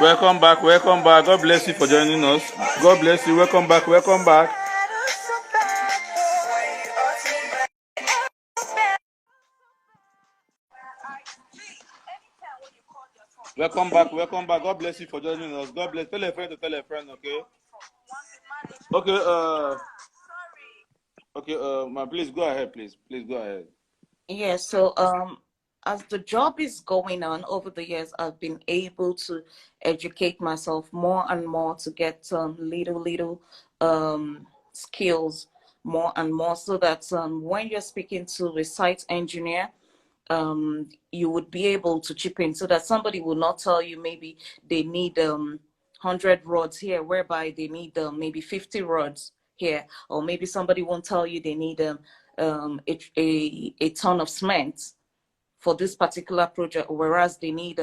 Welcome back, welcome back. God bless you for joining us. God bless you. Welcome back, welcome back. Welcome back, welcome back. God bless you for joining us. God bless. Tell a friend to tell a friend, okay? Okay, please go ahead, please. Please go ahead. Yeah, so as the job is going on over the years, I've been able to educate myself more and more to get little skills more and more, so that when you're speaking to a site engineer, you would be able to chip in, so that somebody will not tell you maybe they need 100 rods here, whereby they need maybe 50 rods here, or maybe somebody won't tell you they need a ton of cement for this particular project, whereas they need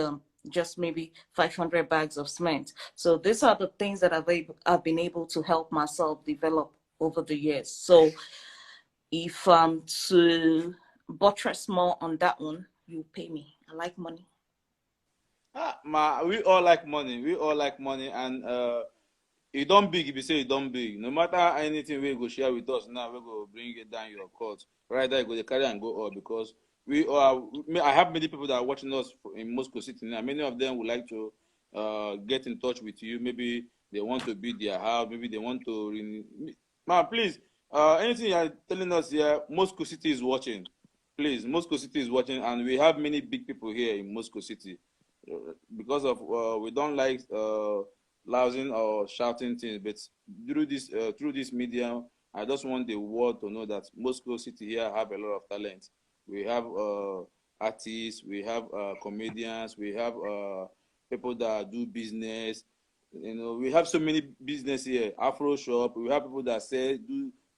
just maybe 500 bags of cement. So these are the things that I've been able to help myself develop over the years. So if to buttress more on that one, you pay me. I like money. We all like money. We all like money, and you don't big if you say you don't big. No matter anything we go share with us now, we go bring it down your court. Right there, go the carry and go up, because we are. I have many people that are watching us in Moscow City now. Many of them would like to get in touch with you. Maybe they want to build their house. Maybe they want to. Please, anything you are telling us here, Moscow City is watching. Please, Moscow City is watching, and we have many big people here in Moscow City. Because of we don't like lousing or shouting things, but through this medium, I just want the world to know that Moscow City here have a lot of talent. We have artists, we have comedians, we have people that do business. You know, we have so many business here. Afro shop. We have people that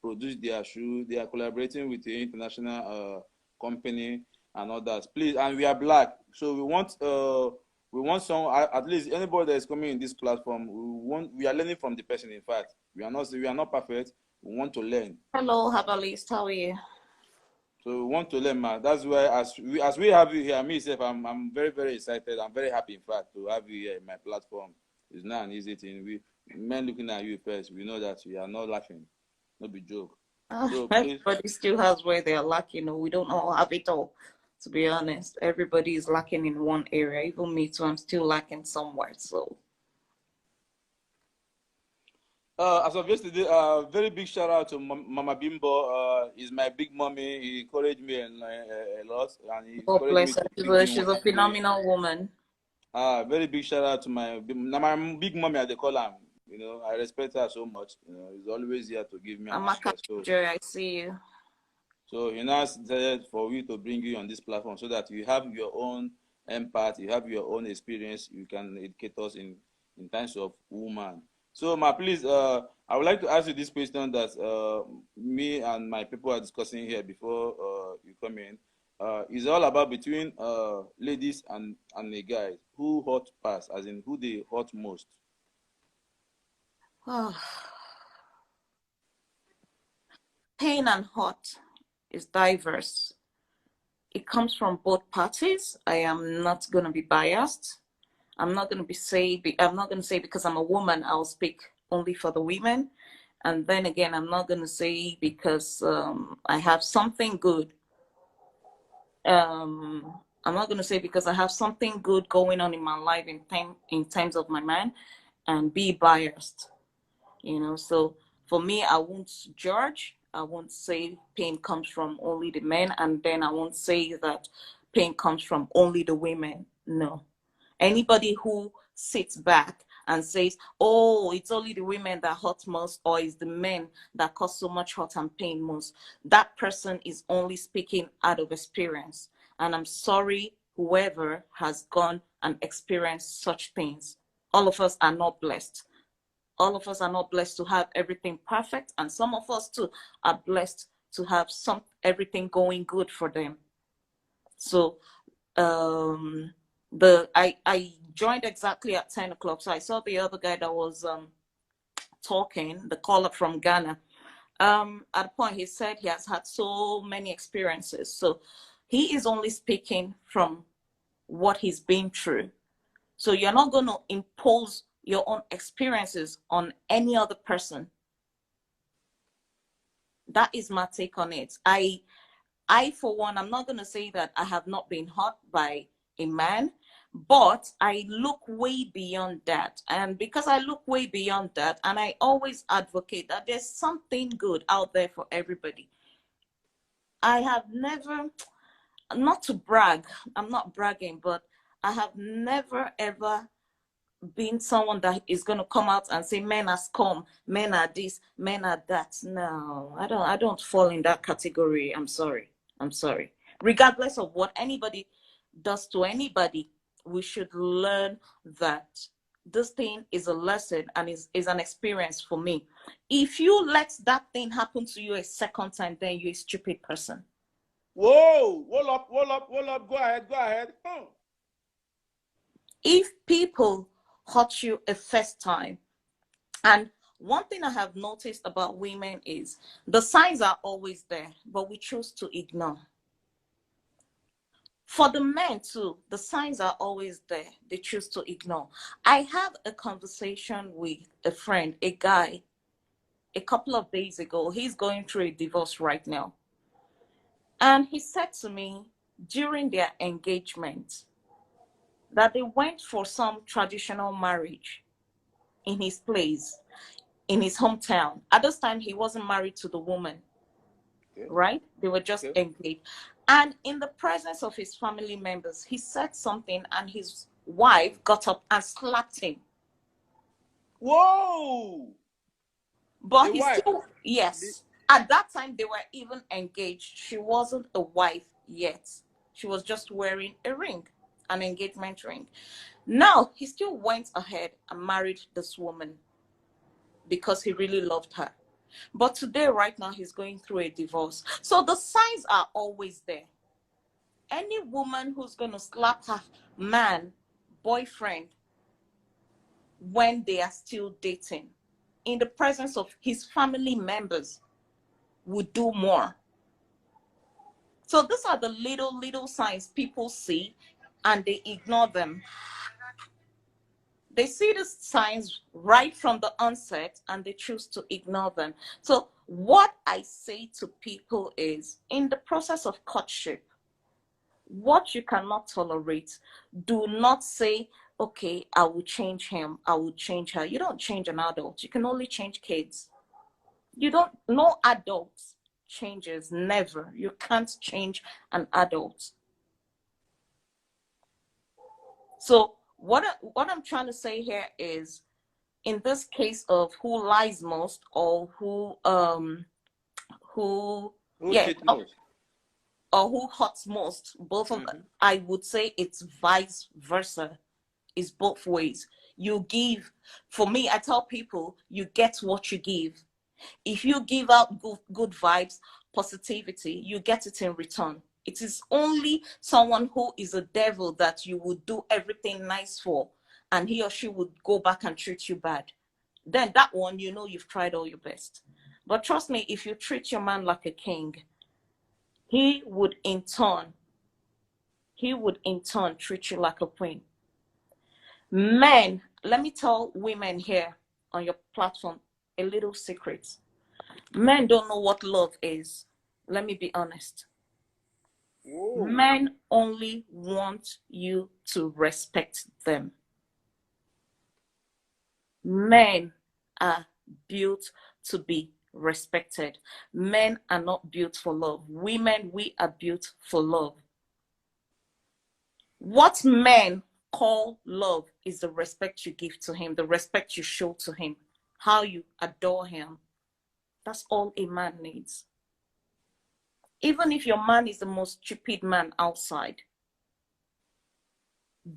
produce their shoe. They are collaborating with the international company and others. Please, and we are black, so we want some, at least anybody that is coming in this platform. We are learning from the person. In fact, we are not perfect. We want to learn. Hello, Herbalist. How are you? So we want to learn, man. That's why as we have you here, myself, I'm very, very excited. I'm very happy, in fact, to have you here in my platform. It's not an easy thing. We men looking at you first, we know that we are not laughing. No be joke. So everybody still has where they are lacking. We don't all have it all. To be honest, everybody is lacking in one area. Even me too. I'm still lacking somewhere. So. As of yesterday, very big shout out to Mama Bimbo. Is my big mommy. He encouraged me a lot, and he God encouraged me bless to her. keep doing She's what a I'm doing. phenomenal woman. Very big shout out to my big mommy, as they call her. You know, I respect her so much. You know, she's always here to give me an advice. So, Joy, I see you. so you now decided for me to bring you on this platform so that you have your own empath, you have your own experience. You can educate us in terms of woman. So, please, I would like to ask you this question that me and my people are discussing here before you come in. It's all about between ladies and the guys. Who hot pass, as in who they hot most? Pain and hot is diverse. It comes from both parties. I am not going to be biased. I'm not going to say because I'm a woman, I'll speak only for the women. And then again, I'm not going to say because I have something good. I'm not going to say because I have something good going on in my life in terms of my man, and be biased. You know, so for me, I won't judge. I won't say pain comes from only the men, and then I won't say that pain comes from only the women. No. Anybody who sits back and says, oh, it's only the women that hurt most, or it's the men that cause so much hurt and pain most, that person is only speaking out of experience. And I'm sorry, whoever has gone and experienced such things. All of us are not blessed. All of us are not blessed to have everything perfect, and some of us too are blessed to have everything going good for them. So I joined exactly at 10 o'clock. So I saw the other guy that was talking, the caller from Ghana. At a point he said he has had so many experiences. So he is only speaking from what he's been through. So you're not going to impose your own experiences on any other person. That is my take on it. I for one, I'm not going to say that I have not been hurt by a man, but I look way beyond that. And because I look way beyond that, and I always advocate that there's something good out there for everybody. I have never, not to brag, I'm not bragging, but I have never ever been someone that is going to come out and say men are scum, men are this, men are that. No, I don't fall in that category. I'm sorry. Regardless of what anybody does to anybody, we should learn that this thing is a lesson and is an experience for me. If you let that thing happen to you a second time, then you're a stupid person. Whoa, hold up, go ahead. If people hurt you a first time, and one thing I have noticed about women is the signs are always there, but we choose to ignore. For the men too, the signs are always there. They choose to ignore. I had a conversation with a friend, a guy, a couple of days ago. He's going through a divorce right now. And he said to me during their engagement that they went for some traditional marriage in his place, in his hometown. At this time, he wasn't married to the woman, Okay. right? They were just engaged. And in the presence of his family members, he said something and his wife got up and slapped him. Whoa! But The he wife. still, yes. At that time, they were even engaged. She wasn't a wife yet. She was just wearing a ring, an engagement ring. Now, he still went ahead and married this woman because he really loved her. But today, right now, he's going through a divorce. So the signs are always there. Any woman who's going to slap her man, boyfriend, when they are still dating, in the presence of his family members, would do more. So these are the little signs people see and they ignore them. They see the signs right from the onset and they choose to ignore them. So what I say to people is, in the process of courtship, what you cannot tolerate, do not say, okay, I will change him, I will change her. You don't change an adult. You can only change kids. You don't, no adult changes, never. You can't change an adult. So what I'm trying to say here is, in this case of who lies most or who yeah, cheat most? or who hurts most, both of them, I would say it's vice versa. It's both ways. You give, for me, I tell people, you get what you give. If you give out good vibes, positivity, you get it in return. It is only someone who is a devil that you would do everything nice for, and he or she would go back and treat you bad. Then that one, you know you've tried all your best. But trust me, if you treat your man like a king, he would in turn treat you like a queen. Men, let me tell women here on your platform a little secret. Men don't know what love is. Let me be honest. Whoa. Men only want you to respect them. Men are built to be respected. Men are not built for love. Women, we are built for love. What men call love is the respect you give to him, the respect you show to him, how you adore him. That's all a man needs. Even if your man is the most stupid man outside,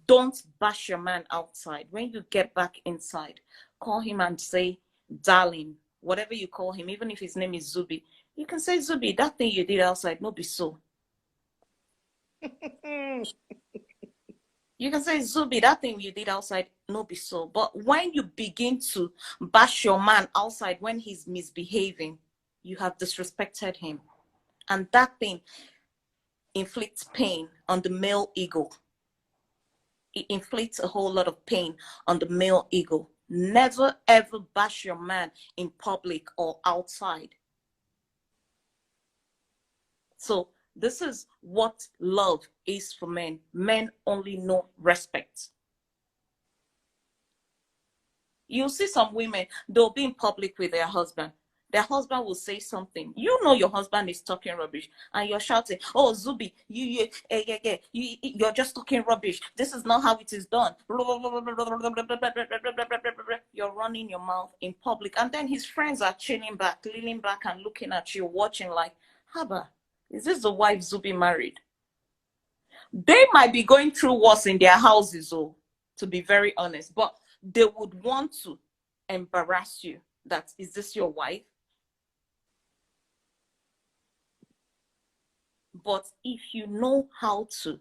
don't bash your man outside. When you get back inside, call him and say, darling, whatever you call him, even if his name is Zubby, you can say, Zubby, that thing you did outside, no be so. You can say, Zubby, that thing you did outside, no be so. But when you begin to bash your man outside when he's misbehaving, you have disrespected him. And that thing inflicts pain on the male ego. it inflicts a whole lot of pain on the male ego. Never ever bash your man in public or outside. So this is what love is for men. Men only know respect. You'll see some women, they'll be in public with their husband. Their husband will say something. You know your husband is talking rubbish, and you're shouting, "Oh, Zubby, you're just talking rubbish. This is not how it is done." You're running your mouth in public, and then his friends are chilling back, leaning back, and looking at you, watching like, "Haba, is this the wife Zubby married?" They might be going through worse in their houses, oh, to be very honest, but they would want to embarrass you. That is this your wife? But if you know how to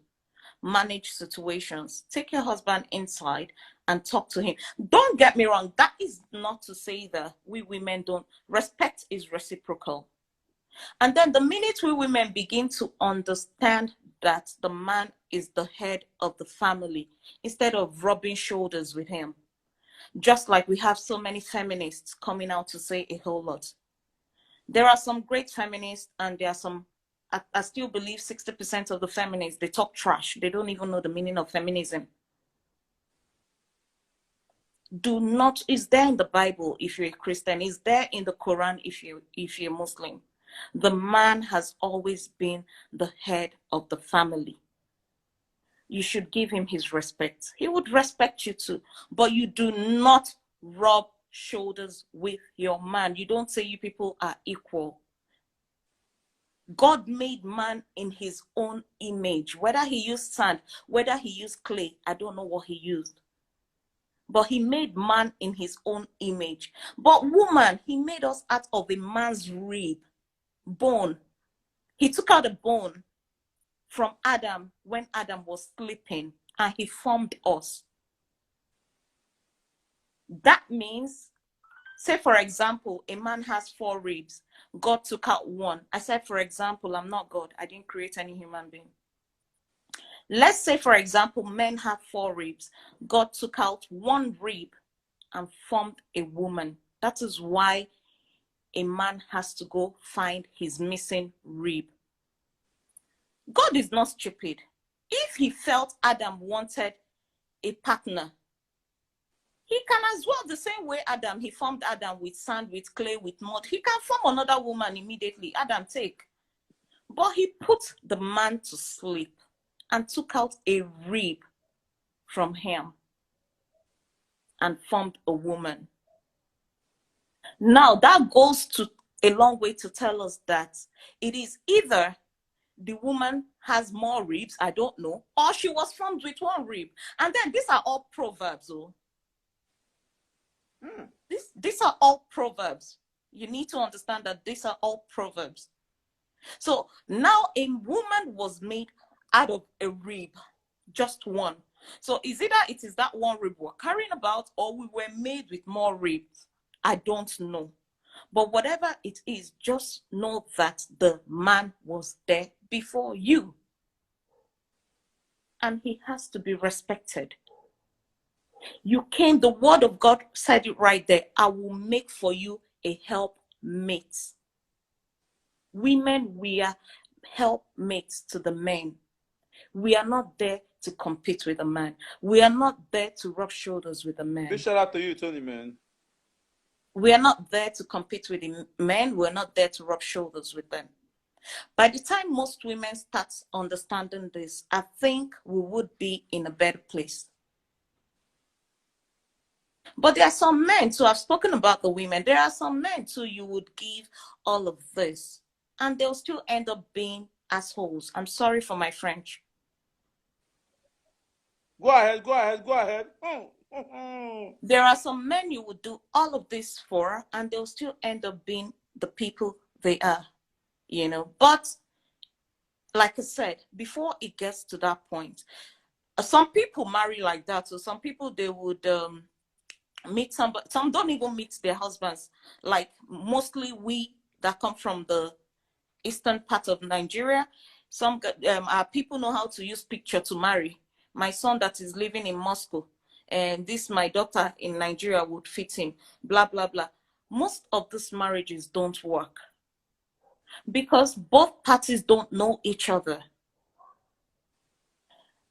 manage situations, take your husband inside and talk to him. Don't get me wrong, that is not to say that we women don't. Respect is reciprocal. And then the minute we women begin to understand that the man is the head of the family, instead of rubbing shoulders with him, just like we have so many feminists coming out to say a whole lot. There are some great feminists, and there are some, I still believe 60% of the feminists, they talk trash. They don't even know the meaning of feminism. Do not, is there in the Bible if you're a Christian, is there in the Quran if you're Muslim. The man has always been the head of the family. You should give him his respect. He would respect you too. But you do not rub shoulders with your man. You don't say you people are equal. God made man in his own image. Whether he used sand, whether he used clay, I don't know what he used. But he made man in his own image. But woman, he made us out of a man's rib, bone. He took out a bone from Adam when Adam was sleeping, and he formed us. That means, say for example, a man has 4 ribs. God took out one. I said, for example, I'm not God. I didn't create any human being. Let's say, for example, men have 4 ribs. God took out 1 rib and formed a woman. That is why a man has to go find his missing rib. God is not stupid. If he felt Adam wanted a partner, he can as well, the same way Adam, he formed Adam with sand, with clay, with mud. He can form another woman immediately. Adam, take. But he put the man to sleep and took out a rib from him and formed a woman. Now, that goes to a long way to tell us that it is either the woman has more ribs, I don't know, or she was formed with 1 rib. And then these are all proverbs. Oh. These are all proverbs. You need to understand that these are all proverbs. So now a woman was made out of a rib, just 1. So is either it is that 1 rib we're carrying about, or we were made with more ribs. I don't know. But whatever it is, just know that the man was there before you. And he has to be respected. You came, the word of God said it right there. I will make for you a helpmate. Women, we are helpmates to the men. We are not there to compete with a man. We are not there to rub shoulders with a man. Big shout out to you, Tony, man. We are not there to compete with the men. We're not there to rub shoulders with them. By the time most women start understanding this, I think we would be in a better place. But there are some men, so I've spoken about the women. There are some men too, you would give all of this, and they'll still end up being assholes. I'm sorry for my French. Go ahead. There are some men you would do all of this for, and they'll still end up being the people they are, you know. But like I said, before it gets to that point, some people marry like that. So some people, they would meet somebody. Some don't even meet their husbands. Like mostly we that come from the eastern part of Nigeria, some our people know how to use picture to marry. my son that is living in Moscow, and this my daughter in Nigeria would fit him, blah, blah, blah. Most of these marriages don't work because both parties don't know each other.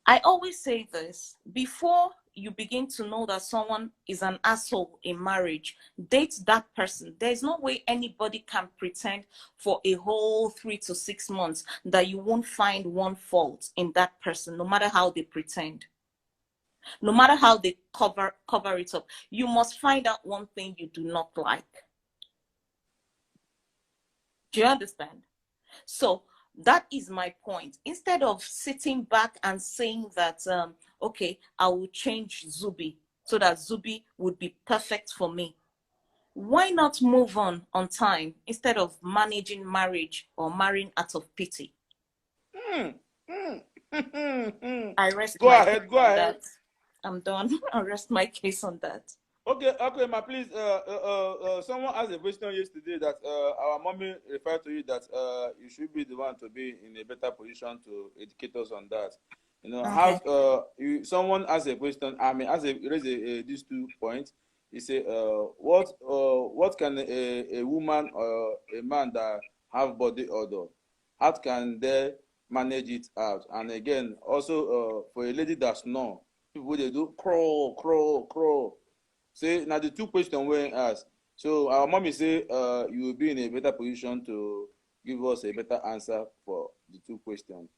I always say this, before you begin to know that someone is an asshole in marriage, date that person. There's no way anybody can pretend for a whole 3 to 6 months that you won't find one fault in that person, no matter how they pretend. No matter how they cover it up, you must find out one thing you do not like. Do you understand? So that is my point. Instead of sitting back and saying that, okay, I will change Zubby so that Zubby would be perfect for me. Why not move on time instead of managing marriage or marrying out of pity? I rest Go my case ahead, go on ahead. that. I'm done. I rest my case on that. Okay, okay, ma, please. Someone asked a question yesterday that our mommy referred to you that you should be the one to be in a better position to educate us on that. You know, Okay. have someone asked a question. I mean, raise these 2 points. He said, what can a woman or a man that have body odor, how can they manage it out? And again, also for a lady that snore, people they do crawl, crawl, crawl. Say now the 2 questions were asked. So our mommy say you will be in a better position to give us a better answer for the 2 questions.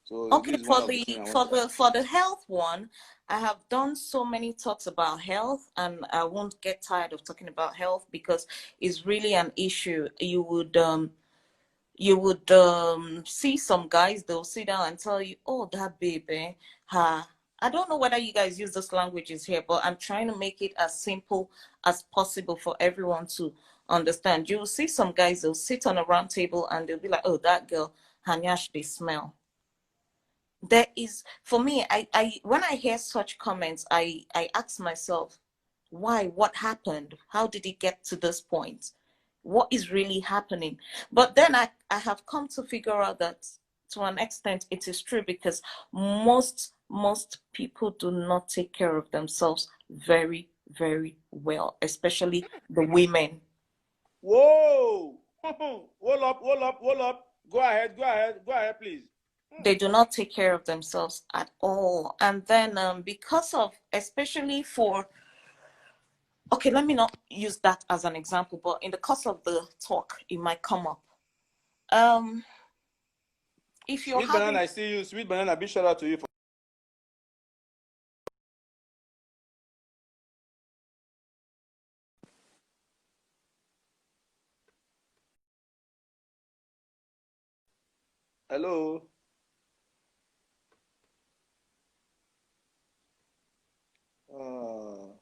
So Okay, this is one of the things I want to ask. for the health one, I have done so many talks about health, and I won't get tired of talking about health because it's really an issue. You would see some guys, they'll sit down and tell you, oh, that baby, ha. I don't know whether you guys use those languages here, but I'm trying to make it as simple as possible for everyone to understand. You will see some guys, they'll sit on a round table and they'll be like, oh, that girl, Hanyash, they smell. There is, for me, I when I hear such comments, I ask myself, why? What happened? How did it get to this point? What is really happening? But then I have come to figure out that to an extent it is true because most people do not take care of themselves very, very well, especially the women. Whoa! Hold up, hold up, hold up. Go ahead, go ahead, go ahead, please. They do not take care of themselves at all. And then because of, especially for, okay, let me not use that as an example, but in the course of the talk, it might come up. If you're Sweet banana, having, I see you. Sweet banana, big shout out to you for. Hello. Uh,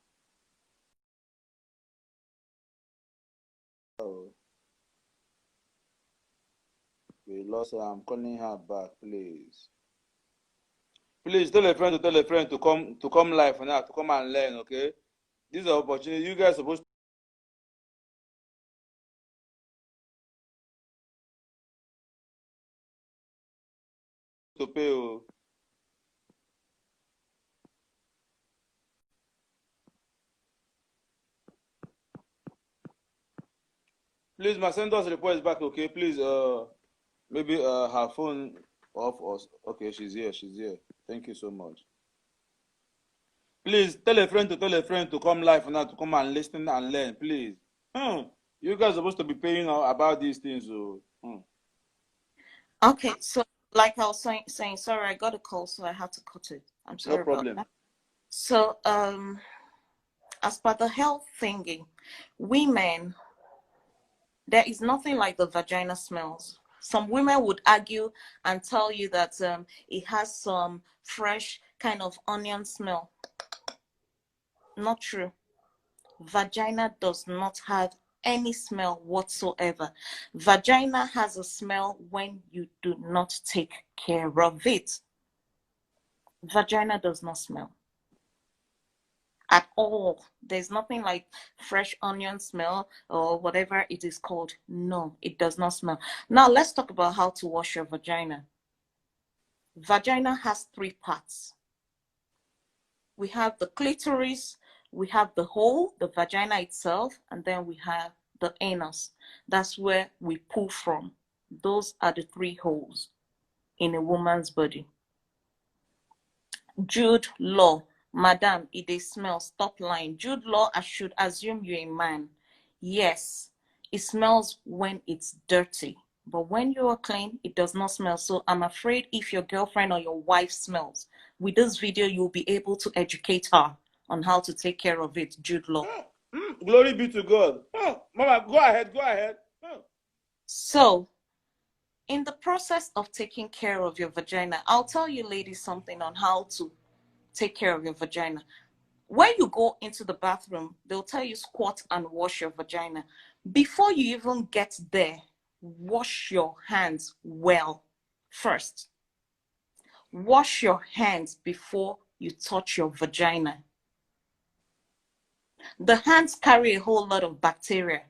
oh, we lost her. I'm calling her back, please. Please tell a friend to tell a friend to come live now, to come and learn, okay? This is an opportunity. You guys are supposed to pay. Oh. Please, ma, send us request back, okay? Please, maybe her phone off or okay, she's here, she's here. Thank you so much. Please tell a friend to come live now, to come and listen and learn, please. Hmm. You guys are supposed to be paying about these things, so. Hmm. okay, so like I was saying, sorry, I got a call, so I had to cut it. I'm No sorry about problem. that. So, as per the health thingy, women, there is nothing like the vagina smells. Some women would argue and tell you that it has some fresh kind of onion smell. Not true. Vagina does not have any smell whatsoever. Vagina has a smell when you do not take care of it. Vagina does not smell at all. There's nothing like fresh onion smell or whatever it is called. No, it does not smell. Now let's talk about how to wash your vagina. Vagina has 3 parts. we have the clitoris, we have the hole, the vagina itself, and then we have the anus. That's where we pull from. Those are the three holes in a woman's body. Jude Law, Madam, it dey smell, stop lying. Jude Law, I should assume you're a man. Yes, it smells when it's dirty, but when you are clean, it does not smell. So I'm afraid if your girlfriend or your wife smells, with this video, you'll be able to educate her on how to take care of it, Jude Law. Glory be to God. Mama, go ahead, go ahead. So, in the process of taking care of your vagina, I'll tell you ladies something on how to take care of your vagina. When you go into the bathroom, they'll tell you squat and wash your vagina. Before you even get there, wash your hands well first. Wash your hands before you touch your vagina. The hands carry a whole lot of bacteria.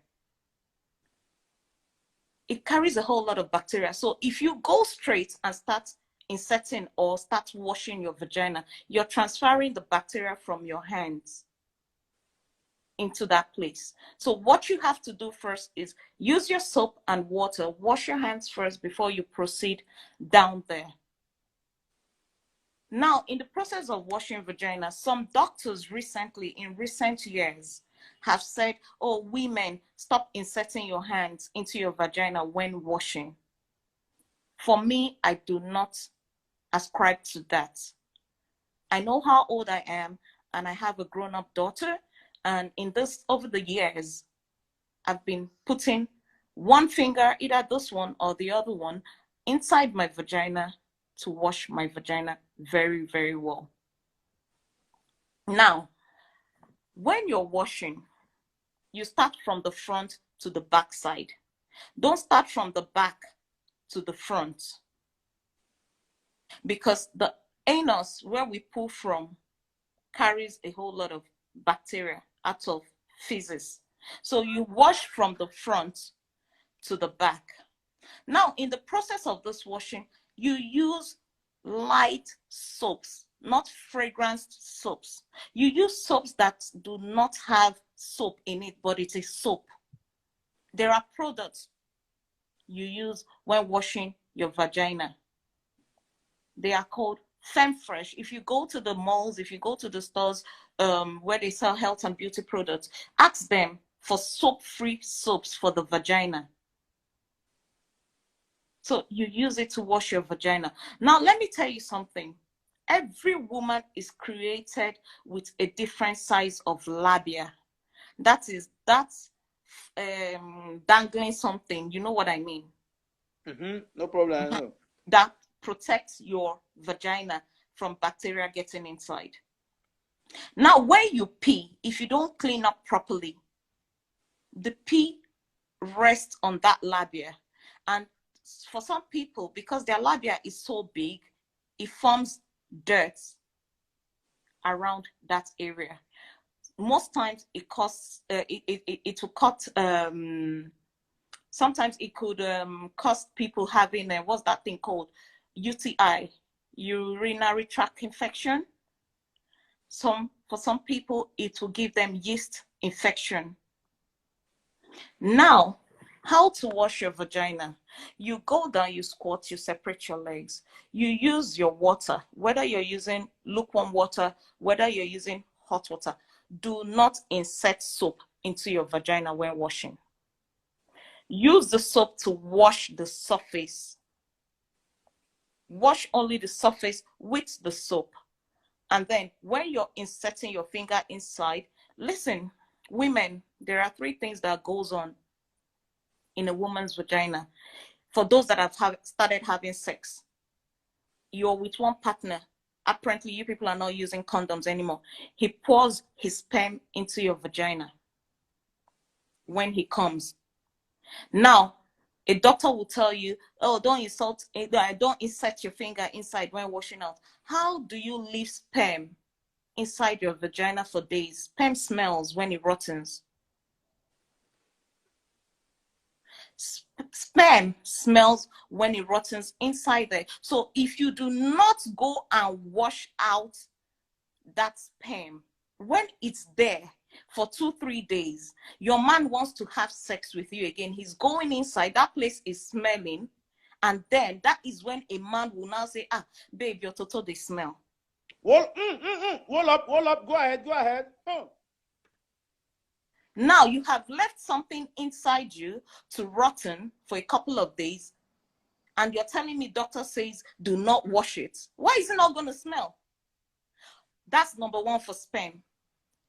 It carries a whole lot of bacteria. So if you go straight and start inserting or start washing your vagina, you're transferring the bacteria from your hands into that place. So what you have to do first is use your soap and water. Wash your hands first before you proceed down there. Now, in the process of washing vagina, some doctors recently, in recent years, have said, oh, women, stop inserting your hands into your vagina when washing. For me, I do not ascribe to that. I know how old I am, and I have a grown-up daughter, and in this, over the years, I've been putting one finger, either this one or the other one, inside my vagina to wash my vagina very, very well. Now, when you're washing, you start from the front to the back side. Don't start from the back to the front, because the anus, where we pull from, carries a whole lot of bacteria out of feces. So you wash from the front to the back. Now, in the process of this washing, you use light soaps, not fragranced soaps. You use soaps that do not have soap in it, but it is soap. There are products you use when washing your vagina. They are called FemFresh. If you go to the malls, if you go to the stores where they sell health and beauty products, ask them for soap-free soaps for the vagina. So you use it to wash your vagina. Now, let me tell you something. Every woman is created with a different size of labia. That's dangling something. You know what I mean? No problem. I know. That protects your vagina from bacteria getting inside. Now, when you pee, if you don't clean up properly, the pee rests on that labia. And for some people, because their labia is so big, it forms dirt around that area. Most times it causes it will cut sometimes it could cause people having what's that thing called, UTI, urinary tract infection. For some people it will give them yeast infection. Now, how to wash your vagina? You go down, you squat, you separate your legs. You use your water, whether you're using lukewarm water, whether you're using hot water. Do not insert soap into your vagina when washing. Use the soap to wash the surface. Wash only the surface with the soap. And then when you're inserting your finger inside, listen, women, there are 3 things that goes on in a woman's vagina. For those that have started having sex, you're with one partner. Apparently, you people are not using condoms anymore. He pours his sperm into your vagina when he comes. Now, a doctor will tell you, oh, don't insert your finger inside when washing out. How do you leave sperm inside your vagina for days? Sperm smells when it rottens. Sperm smells when it rottens inside there. So if you do not go and wash out that sperm, when it's there for 2-3 days, your man wants to have sex with you again. He's going inside, that place is smelling, and then that is when a man will now say, ah, babe, your toto they smell. Hold up, go ahead. Now you have left something inside you to rotten for a couple of days, and you're telling me doctor says do not wash it. Why is it not going to smell? That's number one for sperm.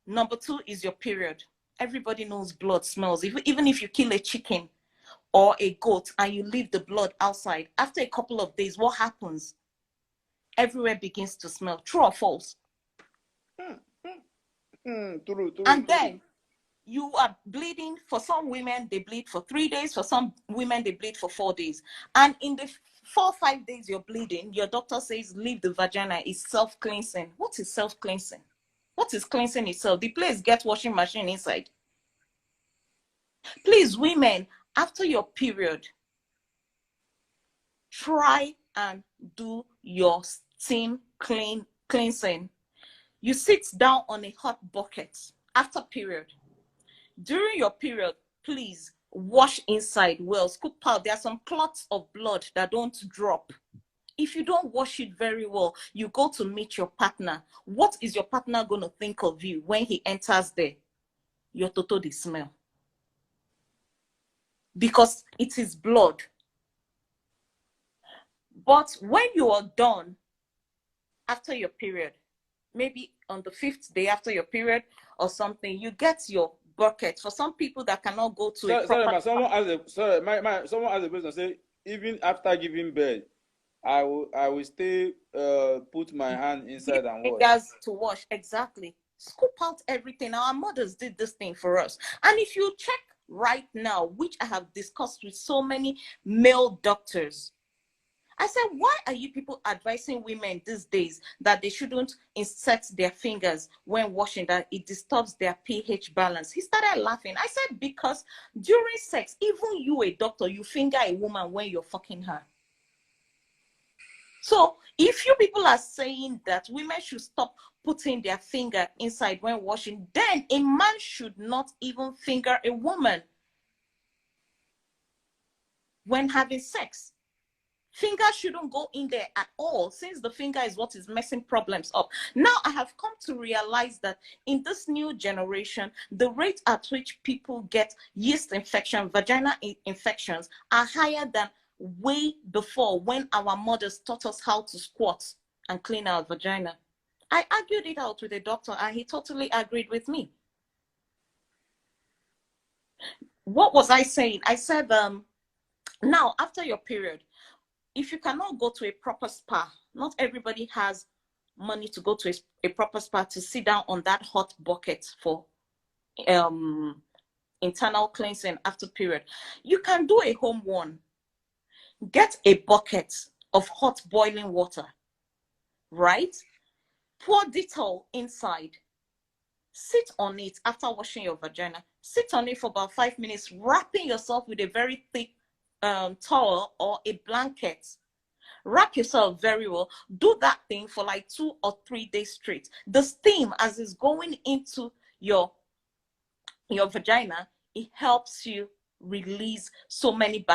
Number two is your period. Everybody knows blood smells. Even if you kill a chicken or a goat and you leave the blood outside, after a couple of days, what happens? Everywhere begins to smell. True or false? True. And then you are bleeding. For some women, they bleed for 3 days. For some women, they bleed for 4 days. And in the 4 or 5 days you're bleeding, your doctor says leave the vagina. It's self-cleansing. What is self-cleansing? What is cleansing itself? The place get washing machine inside. Please, women, after your period, try and do your steam cleansing. You sit down on a hot bucket after period. During your period, please wash inside well, scoop out. There are some clots of blood that don't drop. If you don't wash it very well, you go to meet your partner. What is your partner going to think of you when he enters there? Your toto the smell. Because it is blood. But when you are done after your period, maybe on the 5th day after your period or something, you get your bucket. For some people that cannot go to a proper... Someone has a question. Say, even after giving birth, I will stay put my hand inside and wash. To wash, exactly. Scoop out everything. Our mothers did this thing for us. And if you check right now, which I have discussed with so many male doctors, I said, why are you people advising women these days that they shouldn't insert their fingers when washing, that it disturbs their pH balance? He started laughing. I said, because during sex, even you, a doctor, you finger a woman when you're fucking her. So if you people are saying that women should stop putting their finger inside when washing, then a man should not even finger a woman when having sex. Finger shouldn't go in there at all, since the finger is what is messing problems up. Now I have come to realize that in this new generation, the rate at which people get yeast infection, vagina infections are higher than way before, when our mothers taught us how to squat and clean our vagina. I argued it out with a doctor and he totally agreed with me. What was I saying? I said, now after your period, if you cannot go to a proper spa, not everybody has money to go to a proper spa to sit down on that hot bucket for internal cleansing after period. You can do a home one. Get a bucket of hot boiling water, right? Pour Dettol inside. Sit on it after washing your vagina. Sit on it for about 5 minutes, wrapping yourself with a very thick towel or a blanket. Wrap yourself very well. Do that thing for like 2 or 3 days straight. The steam, as it's going into your vagina, it helps you release so many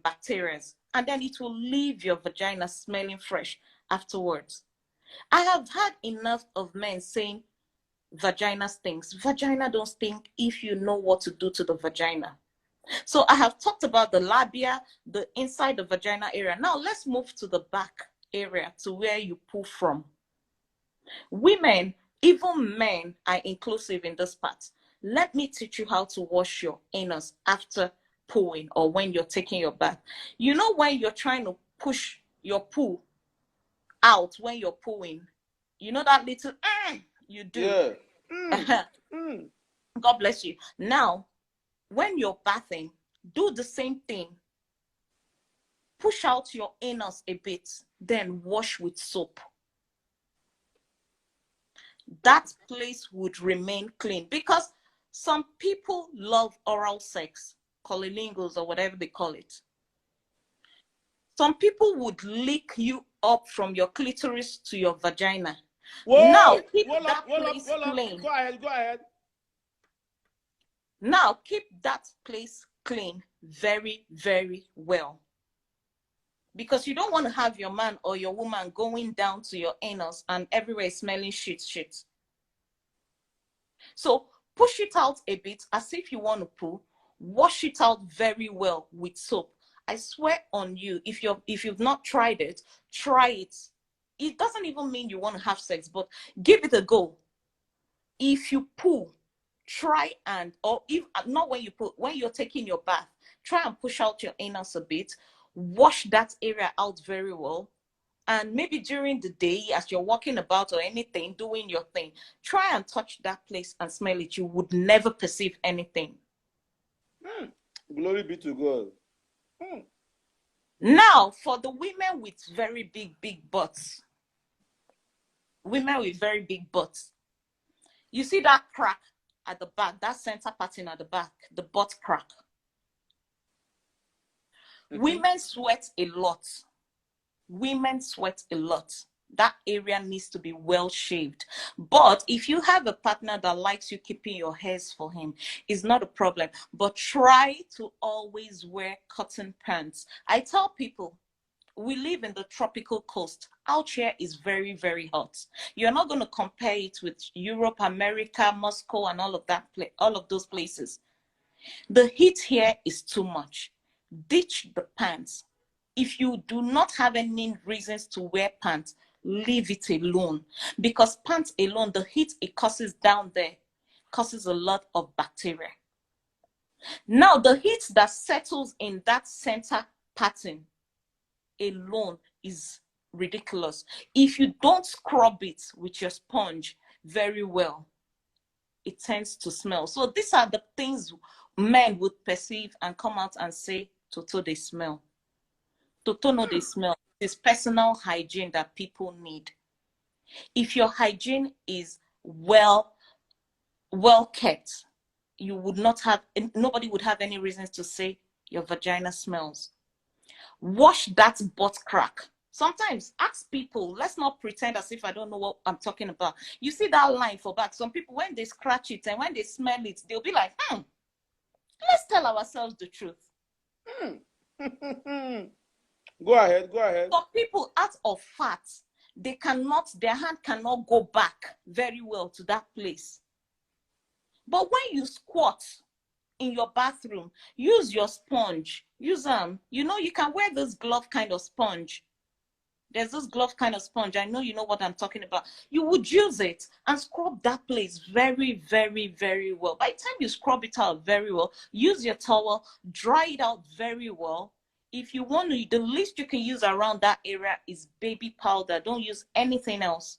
bacteria, and then it will leave your vagina smelling fresh afterwards. I have had enough of men saying vagina stinks. Vagina don't stink if you know what to do to the vagina. So I have talked about the labia, the inside the vagina area. Now let's move to the back area, to where you poo from. Women, even men are inclusive in this part. Let me teach you how to wash your anus after pooing or when you're taking your bath. You know, when you're trying to push your poo out when you're pooing, you know that little you do? Yeah. God bless you. Now, when you're bathing, do the same thing. Push out your anus a bit, then wash with soap. That place would remain clean, because some people love oral sex, cunnilingus or whatever they call it. Some people would lick you up from your clitoris to your vagina. Now Whoa! keep Hold up, that hold up, place hold up. clean. Go ahead, go ahead. Now keep that place clean very, very well. Because you don't want to have your man or your woman going down to your anus and everywhere smelling shit. So push it out a bit as if you want to poo. Wash it out very well with soap. I swear on you, if you've not tried it, try it. It doesn't even mean you want to have sex, but give it a go. If you poo, try and, or if not when you poo, when you're taking your bath, try and push out your anus a bit. Wash that area out very well. And maybe during the day, as you're walking about or anything, doing your thing, try and touch that place and smell it. You would never perceive anything. Glory be to God. Now, for the women with very big butts, women with very big butts, you see that crack at the back, that center pattern at the back, the butt crack. Women sweat a lot. Women sweat a lot. That area needs to be well shaved. But if you have a partner that likes you keeping your hairs for him, it's not a problem. But try to always wear cotton pants. I tell people, we live in the tropical coast. Out here is very, very hot. You're not going to compare it with Europe, America, Moscow, and all of those places. The heat here is too much. Ditch the pants. If you do not have any reasons to wear pants, leave it alone. Because pants alone, the heat it causes down there, causes a lot of bacteria. Now, the heat that settles in that center pattern alone is ridiculous. If you don't scrub it with your sponge very well, it tends to smell. So these are the things men would perceive and come out and say, Toto, they smell. Toto, no, they smell. It's personal hygiene that people need. If your hygiene is well kept, you would not have, nobody would have any reasons to say your vagina smells. Wash that butt crack. Sometimes ask people, let's not pretend as if I don't know what I'm talking about. You see that line for back. Some people, when they scratch it and when they smell it, they'll be like, let's tell ourselves the truth. Go ahead, go ahead. Some people, out of fat, their hand cannot go back very well to that place. But when you squat in your bathroom, use your sponge. Use them. You know, you can wear this glove kind of sponge. There's this glove kind of sponge. I know you know what I'm talking about. You would use it and scrub that place very, very, very well. By the time you scrub it out very well, use your towel, dry it out very well. If you want to, the least you can use around that area is baby powder. Don't use anything else.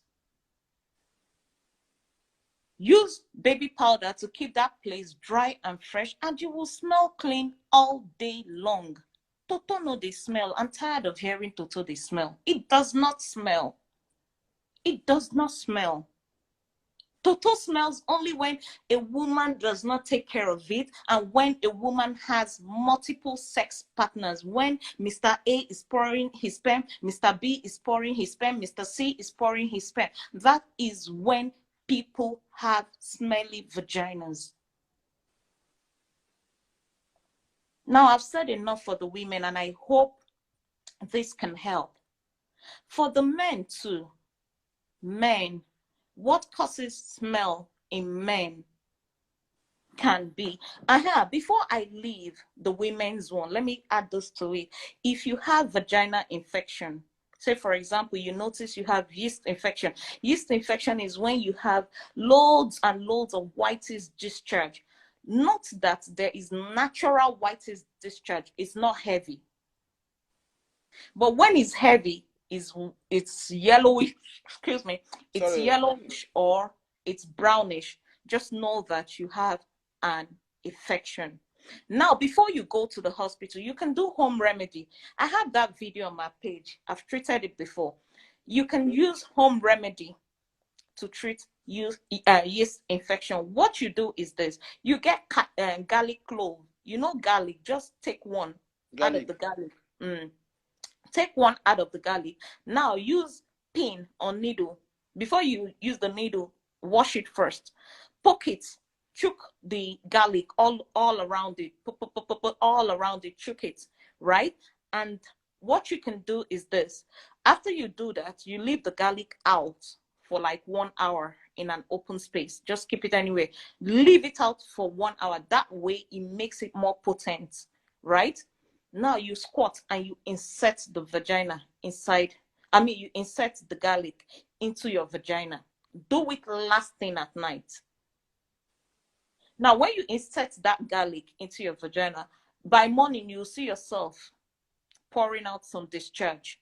Use baby powder to keep that place dry and fresh, and you will smell clean all day long. Toto no they smell. I'm tired of hearing Toto they smell. It does not smell. It does not smell. Toto smells only when a woman does not take care of it and when a woman has multiple sex partners. When Mr. A is pouring his sperm, Mr. B is pouring his sperm, Mr. C is pouring his sperm. That is when people have smelly vaginas. Now, I've said enough for the women, and I hope this can help. For the men too, men, what causes smell in men can be. Before I leave the women's one, let me add this to it. If you have vagina infection, say for example, you notice you have yeast infection. Yeast infection is when you have loads and loads of whitish discharge. Note that there is natural whitish discharge. It's not heavy. But when it's heavy, it's yellowish, excuse me, it's yellowish or it's brownish. Just know that you have an infection. Now, before you go to the hospital, you can do home remedy. I have that video on my page. I've treated it before. You can use home remedy to treat yeast infection. What you do is this. You get garlic clove. You know garlic. Just take one out of the garlic. Take one out of the garlic. Now use pin or needle Before you use the needle, wash it first. Poke it, chook the garlic all around it, all around it, chook it, right? And what you can do is this. After you do that, you leave the garlic out for like 1 hour in an open space. Just keep it anywhere. Leave it out for 1 hour. That way it makes it more potent, right? Now you squat and you insert the vagina inside. I mean, you insert the garlic into your vagina. Do it last thing at night. Now, when you insert that garlic into your vagina, by morning you'll see yourself pouring out some discharge.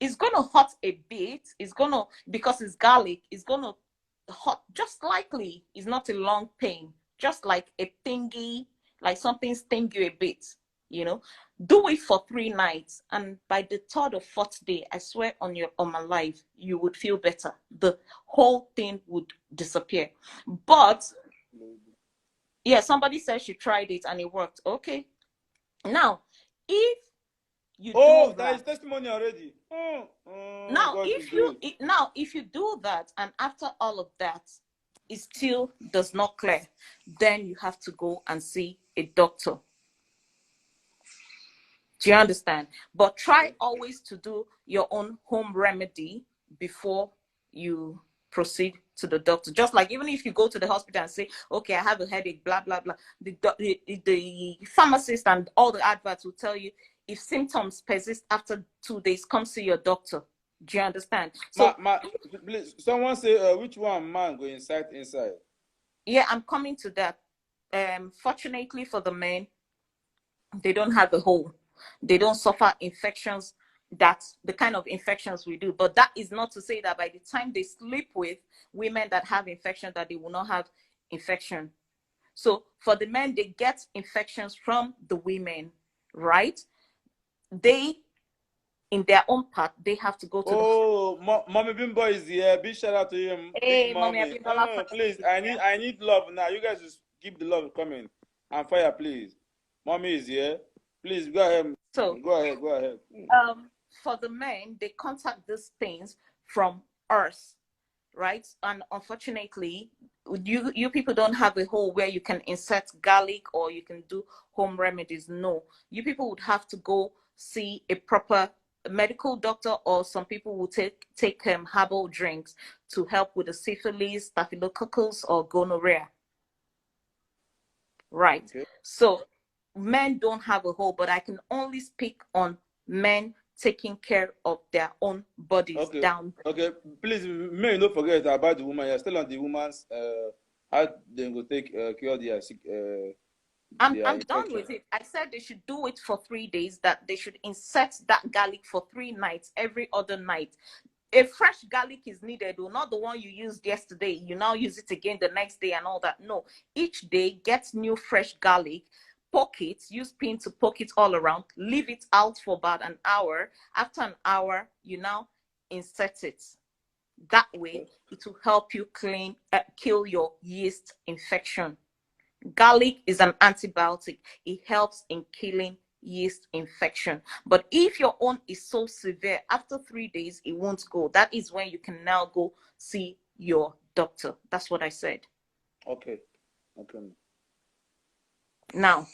It's gonna hurt a bit. It's gonna, because it's garlic, it's gonna hurt just slightly. It's not a long pain, just like a thingy, like something sting you a bit, you know. Do it for 3 nights, and by the third or fourth day, I swear on my life, you would feel better. The whole thing would disappear. But yeah, somebody said she tried it and it worked. Okay. Now, if you Oh, do there is that, testimony already. now God is if you great. now if you do that and after all of that it still does not clear, then you have to go and see a doctor. Do you understand? But try always to do your own home remedy before you proceed to the doctor. Just like even if you go to the hospital and say, okay, I have a headache, blah, blah, blah, the pharmacist and all the adverts will tell you, if symptoms persist after 2 days, come see your doctor. Do you understand? So, Please, someone say which one man go inside? yeah, I'm coming to that. Fortunately for the men, they don't have a hole. They don't suffer infections, that's the kind of infections we do. But that is not to say that by the time they sleep with women that have infection, that they will not have infection. So for the men, they get infections from the women, right? They, in their own part, they have to go to the. Oh, mommy Bimbo is here. Big shout out to you, big Hey, mommy, I've mommy. been Bola Please, here. I need love now. You guys just keep the love coming and fire, please. Mommy is here. Please go ahead. So, Go ahead. Go ahead. for the men, they contact these things from Earth, right? And unfortunately, you people don't have a hole where you can insert garlic or you can do home remedies. No, you people would have to go see a proper medical doctor, or some people will take herbal drinks to help with the syphilis, staphylococcus, or gonorrhea. Right. Okay. So men don't have a hole, but I can only speak on men taking care of their own bodies. Okay. Down. Okay. Please, may you not forget about the woman. You're still on the woman's how they go take cure their sick I'm their done infection. with it. I said they should do it for 3 days, that they should insert that garlic for 3 nights, every other night. A fresh garlic is needed, or not the one you used yesterday. You now use it again the next day and all that. No, each day get new fresh garlic, poke it, use pin to poke it all around, leave it out for about an hour. After an hour, you now insert it. That way, it will help you kill your yeast infection. Garlic is an antibiotic. It helps in killing yeast infection. But if your own is so severe, after 3 days, it won't go. That is when you can now go see your doctor. That's what I said. Okay. Okay. Now,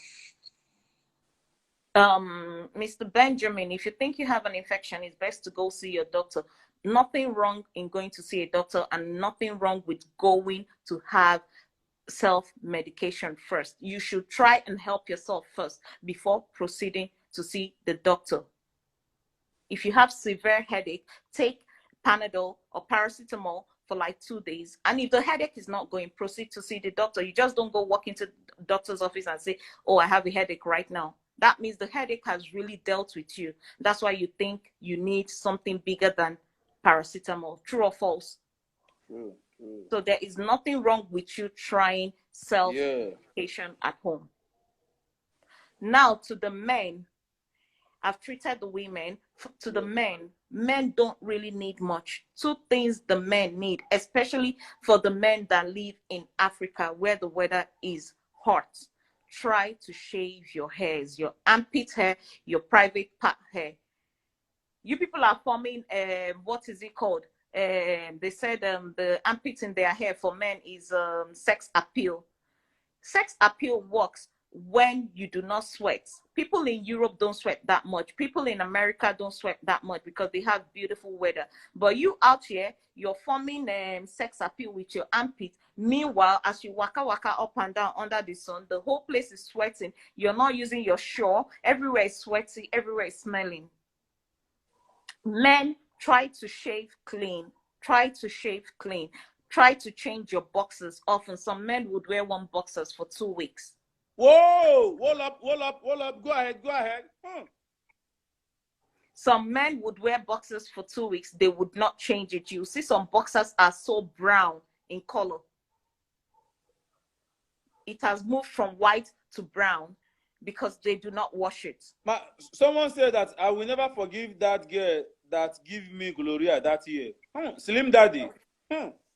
Mr. Benjamin, if you think you have an infection, it's best to go see your doctor. Nothing wrong in going to see a doctor, and nothing wrong with going to have self-medication first. You should try and help yourself first before proceeding to see the doctor. If you have severe headache, take Panadol or paracetamol for like 2 days. And if the headache is not going, proceed to see the doctor. You just don't go walk into the doctor's office and say, oh, I have a headache right now. That means the headache has really dealt with you. That's why you think you need something bigger than paracetamol. True or false? True. So there is nothing wrong with you trying self-medication at home. Now, to the men, I've treated the women. To the men don't really need much. Two things the men need, especially for the men that live in Africa where the weather is hot. Try to shave your hairs, your armpit hair, your private part hair. You people are forming, what is it called? they said the armpit in their hair for men is sex appeal. Sex appeal works when you do not sweat. People in Europe don't sweat that much. People in America don't sweat that much because they have beautiful weather. But you out here, you're forming sex appeal with your armpit. Meanwhile, as you waka waka up and down under the sun, the whole place is sweating. You're not using your shore. Everywhere is sweaty. Everywhere is smelling. Men, try to shave clean. Try to shave clean. Try to change your boxers often. Some men would wear one boxers for 2 weeks. Whoa! Hold up, hold up, hold up. Go ahead, go ahead. Some men would wear boxers for 2 weeks. They would not change it. You see some boxers are so brown in color. It has moved from white to brown because they do not wash it. Someone said that I will never forgive that girl that give me Gloria that year. Slim Daddy.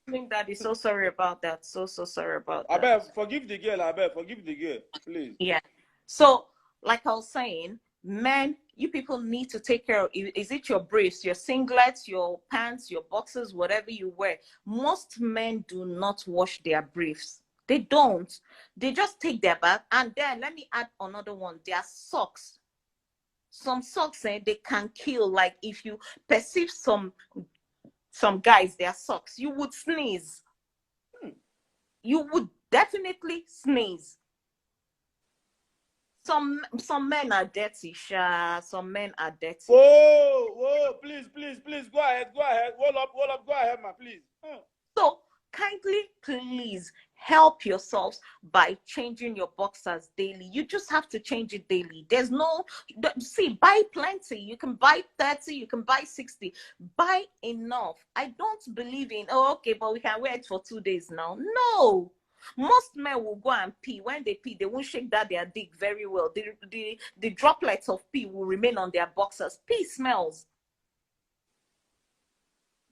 Slim Daddy, so sorry about that. So sorry about that. I bet forgive the girl. I bet forgive the girl, please. Yeah. So, like I was saying, men, you people need to take care of. Is it your briefs, your singlets, your pants, your boxers, whatever you wear? Most men do not wash their briefs. They don't. They just take their bath, and then let me add another one. Their socks. Some socks, they can kill. Like if you perceive some guys, their socks, you would sneeze. You would definitely sneeze. Some men are dirty, Sha. Some men are dirty. Whoa, please, go ahead. Hold up, go ahead, man, please. So kindly, please help yourselves by changing your boxers daily. You just have to change it daily. There's no, see, buy plenty. You can buy 30, you can buy 60. Buy enough. I don't believe in, oh, okay, but we can wear it for 2 days now. No. Most men will go and pee. When they pee, they won't shake that their dick very well. The droplets of pee will remain on their boxers. Pee smells.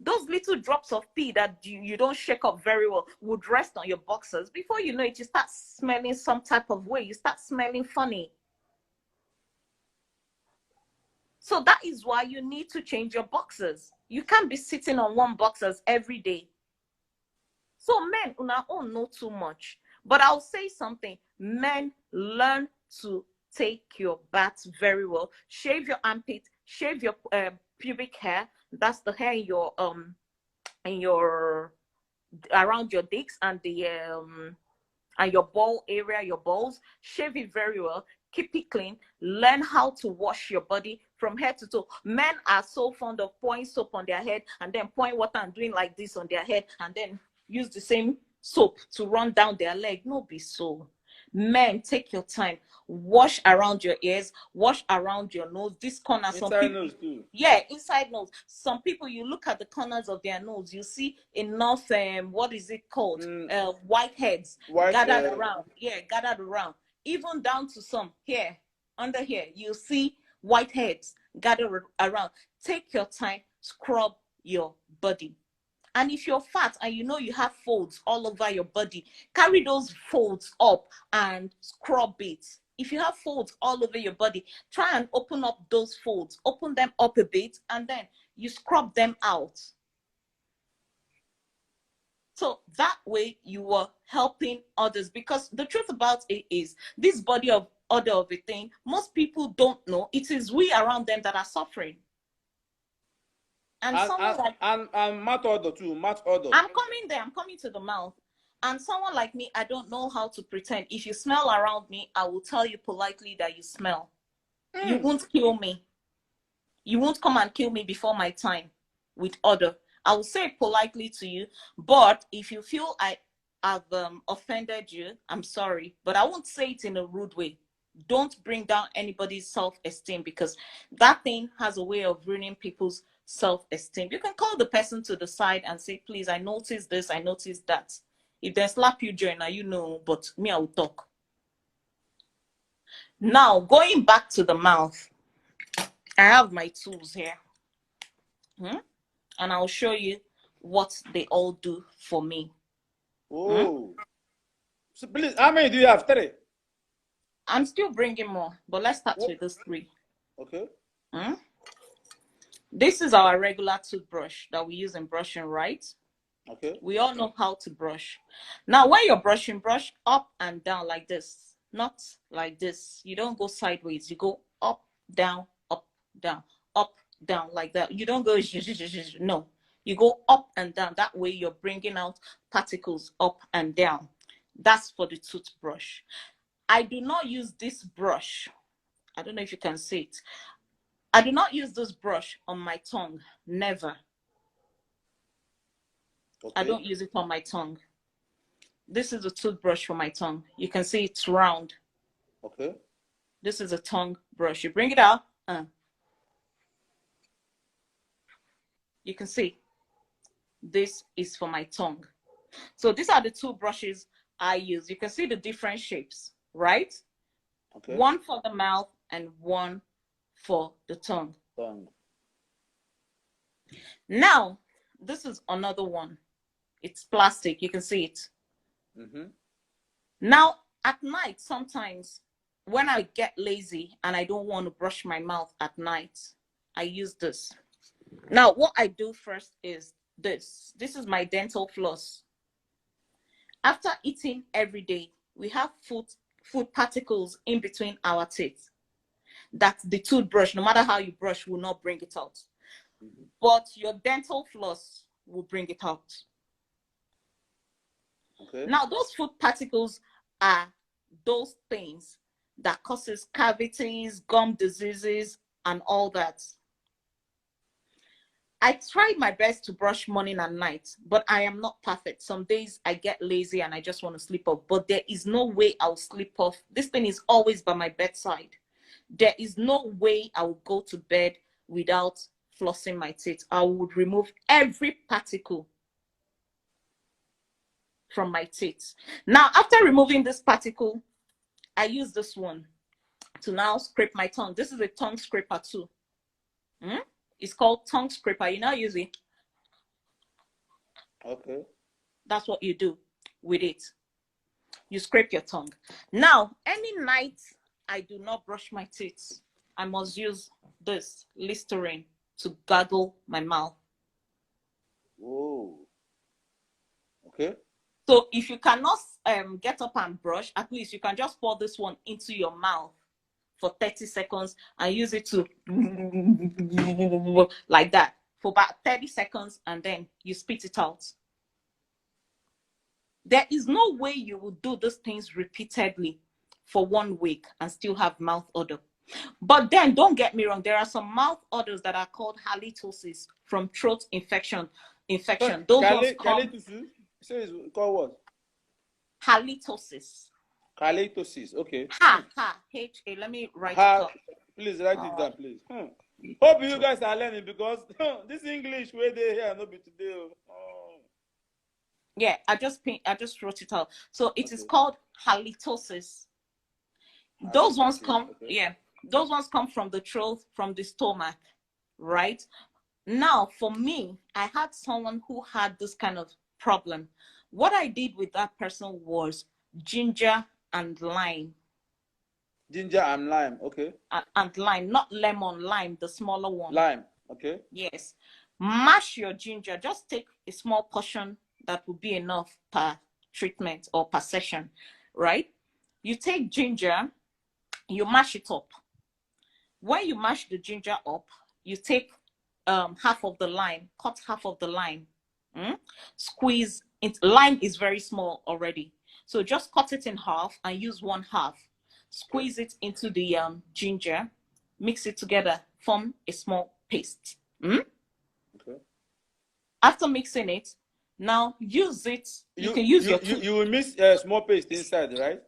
Those little drops of pee that you don't shake up very well would rest on your boxers. Before you know it, you start smelling some type of way. You start smelling funny. So that is why you need to change your boxers. You can't be sitting on one boxers every day. So men, una own know too much. But I'll say something. Men, learn to take your bath very well. Shave your armpit. Shave your pubic hair. That's the hair in your around your dicks and the and your ball area, your balls. Shave it very well. Keep it clean. Learn how to wash your body from head to toe. Men are so fond of pouring soap on their head and then pouring water and doing like this on their head and then use the same soap to run down their leg. No, be so. Men, take your time. Wash around your ears. Wash around your nose. This corner, some inside people, nose too. Yeah, inside nose. Some people, you look at the corners of their nose, you see enough. What is it called? White heads gathered around. Yeah, gathered around. Even down to some here, under here, you see white heads gathered around. Take your time. Scrub your body. And if you're fat and you know you have folds all over your body, carry those folds up and scrub it. If you have folds all over your body, try and open up those folds. Open them up a bit and then you scrub them out. So that way you are helping others, because the truth about it is this body of order of a thing, most people don't know. It is we around them that are suffering. And mouth order too. Mouth order. I'm coming there. I'm coming to the mouth. And someone like me, I don't know how to pretend. If you smell around me, I will tell you politely that you smell. You won't kill me. You won't come and kill me before my time with order. I will say it politely to you. But if you feel I have offended you, I'm sorry. But I won't say it in a rude way. Don't bring down anybody's self-esteem, because that thing has a way of ruining people's self-esteem. You can call the person to the side and say, please, I noticed this, I noticed that. If they slap you, Joanna, you know, but me, I will talk. Now, going back to the mouth, I have my tools here. And I'll show you what they all do for me. Oh. So please, how many do you have? 3? I'm still bringing more, but let's start with those 3. Okay. This is our regular toothbrush that we use in brushing, right? Okay. We all know how to brush. Now, when you're brushing, brush up and down like this, not like this. You don't go sideways. You go up, down, up, down like that. You don't go, no. You go up and down. That way, you're bringing out particles up and down. That's for the toothbrush. I do not use this brush. I don't know if you can see it. I do not use this brush on my tongue. Never. Okay. I don't use it on my tongue. This is a toothbrush for my tongue. You can see it's round. Okay. This is a tongue brush. You bring it out. You can see. This is for my tongue. So these are the two brushes I use. You can see the different shapes, right? Okay. One for the mouth and one for the tongue. Now, this is another one. It's plastic. You can see it. Now, at night, sometimes when I get lazy and I don't want to brush my mouth at night, I use this. Now, what I do first is this. This is my dental floss. After eating every day, we have food particles in between our teeth that the toothbrush, no matter how you brush, will not bring it out. But your dental floss will bring it out. Okay. Now, those food particles are those things that causes cavities, gum diseases, and all that. I try my best to brush morning and night, but I am not perfect. Some days I get lazy and I just want to sleep off, but there is no way I'll sleep off. This thing is always by my bedside. There is no way I will go to bed without flossing my teeth. I would remove every particle from my teeth. Now, after removing this particle, I use this one to now scrape my tongue. This is a tongue scraper too. It's called tongue scraper. You now use it. Okay. That's what you do with it. You scrape your tongue. Now, any night I do not brush my teeth, I must use this Listerine to gargle my mouth. Whoa. Okay. So if you cannot get up and brush, at least you can just pour this one into your mouth for 30 seconds and use it to like that for about 30 seconds, and then you spit it out. There is no way you will do these things repeatedly for 1 week and still have mouth odor. But then don't get me wrong, there are some mouth odors that are called halitosis from throat infection. Those ones come. So it's called what? Halitosis. Halitosis. Okay. H-A. Let me write it up. Please write it down, please. Hope you guys are learning, because this English where they here no be today. Yeah, I just wrote it out. So it is called halitosis. Those ones come, those ones come from the throat, from the stomach, right? Now, for me, I had someone who had this kind of problem. What I did with that person was ginger and lime. Ginger and lime, okay. And lime, not lemon, lime, the smaller one. Lime, okay. Yes. Mash your ginger. Just take a small portion that will be enough per treatment or per session, right? You take ginger, you mash it up. When you mash the ginger up, you take half of the lime, cut half of the lime, squeeze it. Lime is very small already, so just cut it in half and use one half. Squeeze it into the ginger, mix it together, form a small paste. Okay. After mixing it, now use it. You can use your tooth. You will mix a small paste inside, right?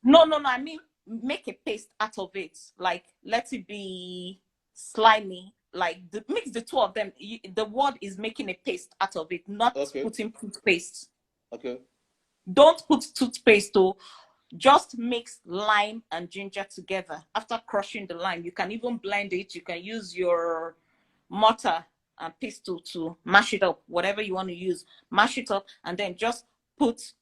No. I mean, make a paste out of it. Like, let it be slimy. Like, mix the two of them. The word is making a paste out of it, not putting toothpaste. Okay. Don't put toothpaste, though. Just mix lime and ginger together. After crushing the lime, you can even blend it. You can use your mortar and pestle to mash it up, whatever you want to use. Mash it up, and then just put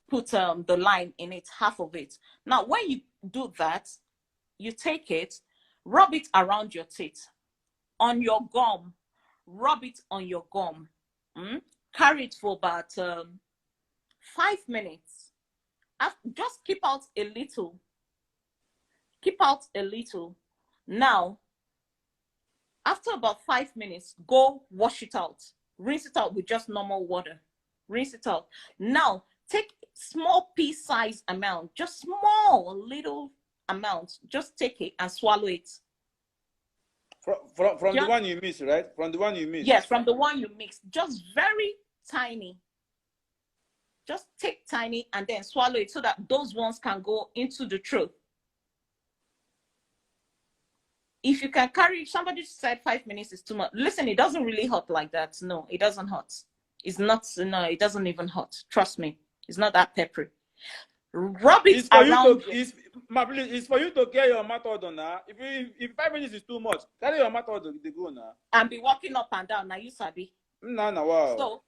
the lime in it, half of it. Now, when you do that, you take it, rub it around your teeth. on your gum. Rub it on your gum. Carry it for about 5 minutes. Just keep out a little. Keep out a little. Now, after about 5 minutes, go wash it out. Rinse it out with just normal water. Rinse it out. Now, take small pea-sized amount, just small, little amount. Just take it and swallow it. From the one you mix, right? From the one you mix. Yes, from the one you mix. Just very tiny. Just take tiny and then swallow it so that those ones can go into the throat. If you can carry, somebody said 5 minutes is too much. Listen, it doesn't really hurt like that. No, it doesn't hurt. It's not, no, it doesn't even hurt. Trust me. It's not that peppery. Rub it around. It's for you to carry your mouth odor now. If 5 minutes is too much, carry your mouth odor, they go now. And be walking up and down. Now you sabi. No, wow. So,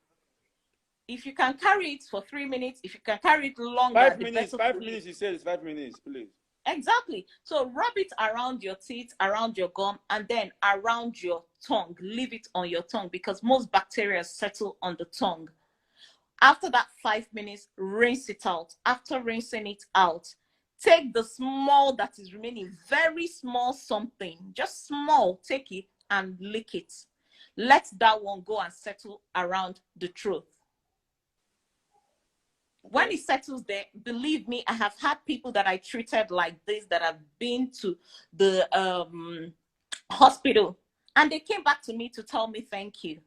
if you can carry it for 3 minutes, if you can carry it longer. 5 minutes, 5 minutes, he said it's 5 minutes, please. Exactly. So rub it around your teeth, around your gum, and then around your tongue. Leave it on your tongue because most bacteria settle on the tongue. After that 5 minutes, rinse it out. After rinsing it out, take the small that is remaining, very small something, just small, take it and lick it. Let that one go and settle around the throat. When it settles there, believe me, I have had people that I treated like this that have been to the hospital and they came back to me to tell me thank you.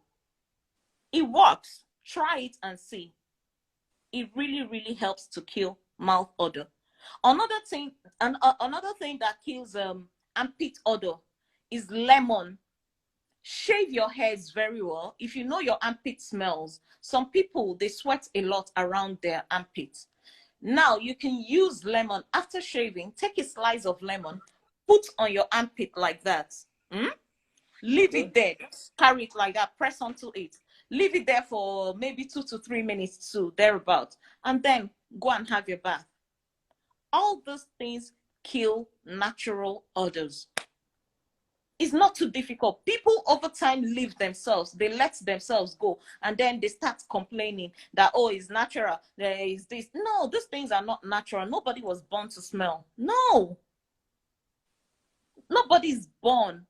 It works. Try it and see. It really, really helps to kill mouth odor. Another thing that kills armpit odor is lemon. Shave your heads very well. If you know your armpit smells, some people, they sweat a lot around their armpits. Now you can use lemon. After shaving, take a slice of lemon, put on your armpit like that. Leave it there. Carry it like that. Press onto it. Leave it there for maybe 2 to 3 minutes too, thereabout. And then go and have your bath. All those things kill natural odors. It's not too difficult. People over time leave themselves. They let themselves go. And then they start complaining that, oh, it's natural. There is this. No, these things are not natural. Nobody was born to smell. No. Nobody's born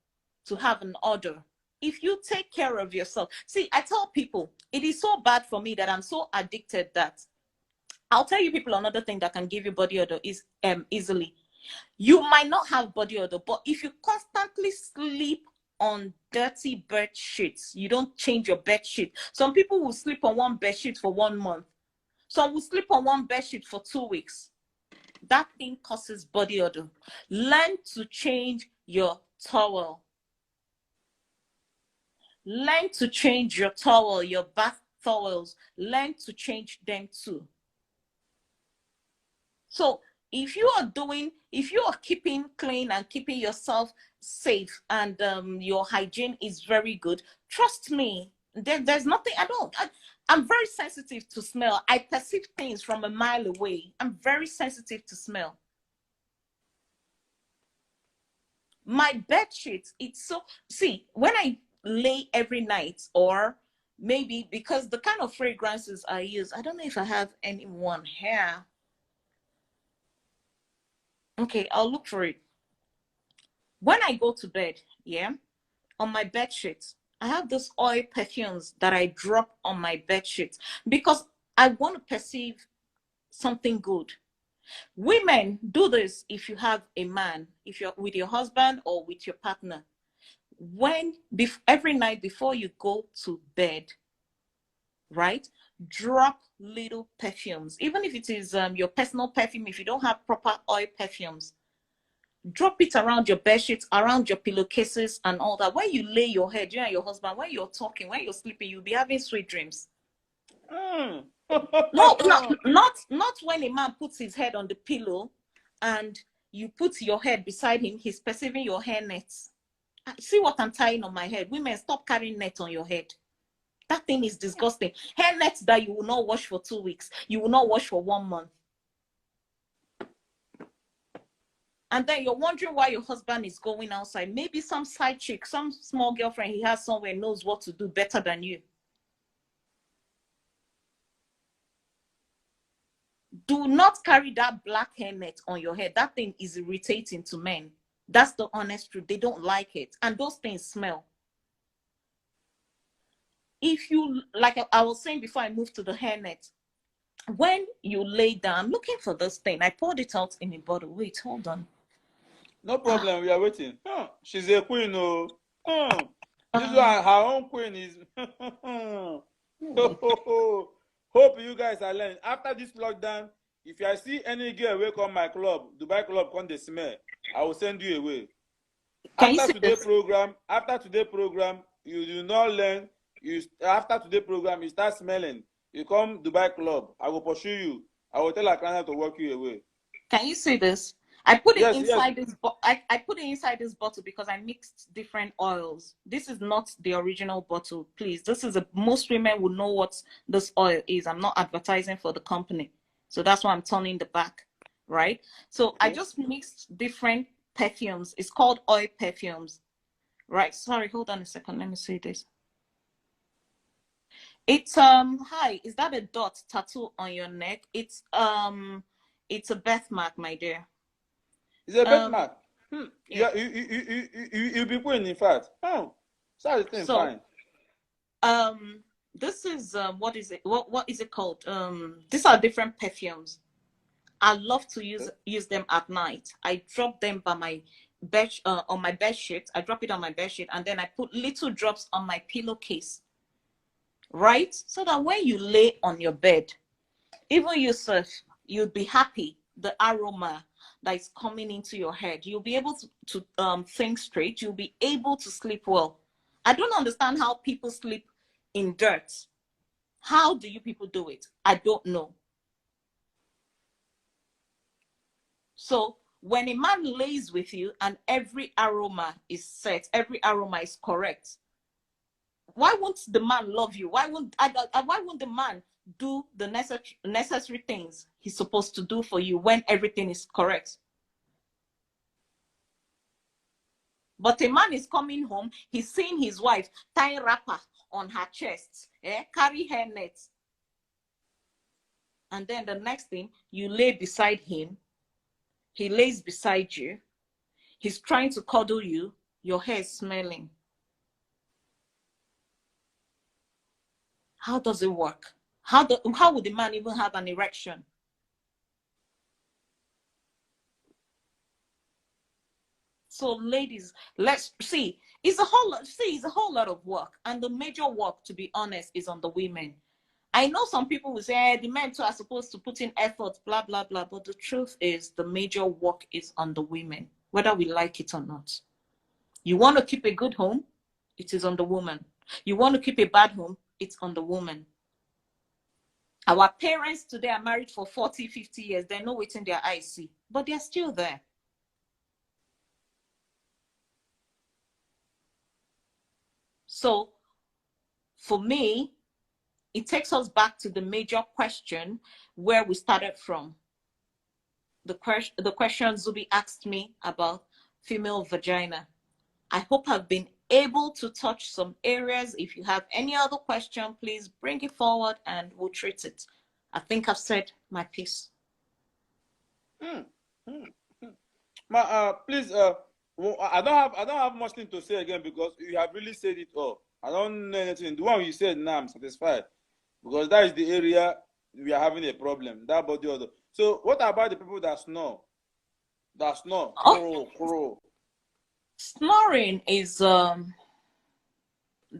to have an odor. If you take care of yourself. See, I tell people, it is so bad for me that I'm so addicted that I'll tell you people another thing that can give you body odor is easily. You might not have body odor, but if you constantly sleep on dirty bed sheets, you don't change your bed sheet. Some people will sleep on one bed sheet for 1 month. Some will sleep on one bed sheet for 2 weeks. That thing causes body odor. Learn to change your towel. Learn to change your towel, your bath towels. Learn to change them too. So if you are keeping clean and keeping yourself safe and your hygiene is very good, trust me, there's nothing, I'm very sensitive to smell. I perceive things from a mile away. I'm very sensitive to smell. My bed sheets, when I lay every night, or maybe because the kind of fragrances I use, I don't know if I have anyone here. Okay, I'll look for it. When I go to bed, on my bed sheets, I have those oil perfumes that I drop on my bed sheets because I want to perceive something good. Women, do this if you have a man, if you're with your husband or with your partner. Every night before you go to bed, right? Drop little perfumes, even if it is your personal perfume. If you don't have proper oil perfumes, drop it around your bed sheets, around your pillowcases and all that. When you lay your head, you and your husband, when you're talking, when you're sleeping, you'll be having sweet dreams. No, not when a man puts his head on the pillow and you put your head beside him, he's perceiving your hair nets. See what I'm tying on my head. Women, stop carrying net on your head. That thing is disgusting. Hair nets that you will not wash for 2 weeks. You will not wash for 1 month. And then you're wondering why your husband is going outside. Maybe some side chick, some small girlfriend he has somewhere knows what to do better than you. Do not carry that black hairnet on your head. That thing is irritating to men. That's the honest truth. They don't like it. And those things smell. If you, like I was saying before I moved to the hairnet, when you lay down, I'm looking for this thing. I poured it out in a bottle. Wait, hold on. No problem. We are waiting. She's a queen, oh. This one, her own queen is. Hope you guys are learning. After this lockdown, if I see any girl wake up my club, Dubai club, come the smell, I will send you away. Can you After see today this? program, you do not learn. After today program, you start smelling. You come Dubai club, I will pursue you. I will tell a client to walk you away. Can you see this? I put it Yes, yes. inside this. I put it inside this bottle because I mixed different oils. This is not the original bottle, please. This is most women would know what this oil is. I'm not advertising for the company, so that's why I'm turning the back, right? So Okay. I just mixed different perfumes. It's called oil perfumes, right? Sorry, hold on a second. Let me see this. It's hi. Is that a dot tattoo on your neck? It's a birthmark, my dear. It's a birthmark. Yeah. You'll be queen, in fact. So thing So fine. this is what is it? What is it called? These are different perfumes. I love to use them at night. I drop them by my bed on my bed sheet. I drop it on my bed sheet, and then I put little drops on my pillowcase. Right? So that when you lay on your bed, even yourself, you'll be happy. The aroma that is coming into your head, you'll be able to think straight. You'll be able to sleep well. I don't understand how people sleep in dirt. How do you people do it? I don't know. So when a man lays with you and every aroma is set, every aroma is correct, why won't the man love you? Why won't the man do the necessary things he's supposed to do for you when everything is correct? But a man is coming home, he's seeing his wife tie wrapper on her chest, carry her net. And then the next thing, you lay beside him, he lays beside you, he's trying to cuddle you, your hair is smelling. How does it work? How would the man even have an erection? So ladies, let's see. It's a whole lot of work. And the major work, to be honest, is on the women. I know some people will say, the men too are supposed to put in effort, blah, blah, blah. But the truth is the major work is on the women, whether we like it or not. You want to keep a good home? It is on the woman. You want to keep a bad home? It's on the woman. Our parents today are married for 40, 50 years. They know what's in their eyes see, but they're still there. So for me, it takes us back to the major question where we started from. The question Zubby asked me about female vagina. I hope I've been able to touch some areas. If you have any other question, please bring it forward and we'll treat it. I think I've said my piece. Please, I don't have much thing to say again because you have really said it all. I don't know anything. The one you said now, I'm satisfied because that is the area we are having a problem. That body other. So what about the people that snore? Crow. Snoring is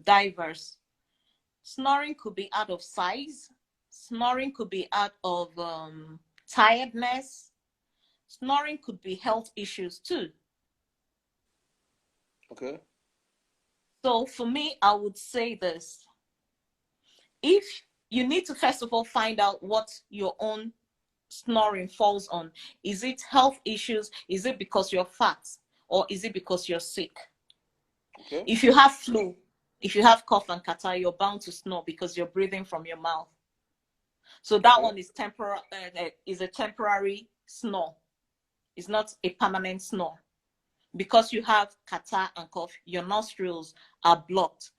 diverse. Snoring could be out of size. Snoring could be out of tiredness. Snoring could be health issues too. Okay. So for me, I would say this. If you need to first of all find out what your own snoring falls on. Is it health issues? Is it because you're fat? Or is it because you're sick? Okay. If you have flu, if you have cough and catarrh, you're bound to snore because you're breathing from your mouth. So that one is a temporary snore. It's not a permanent snore. Because you have catarrh and cough, your nostrils are blocked.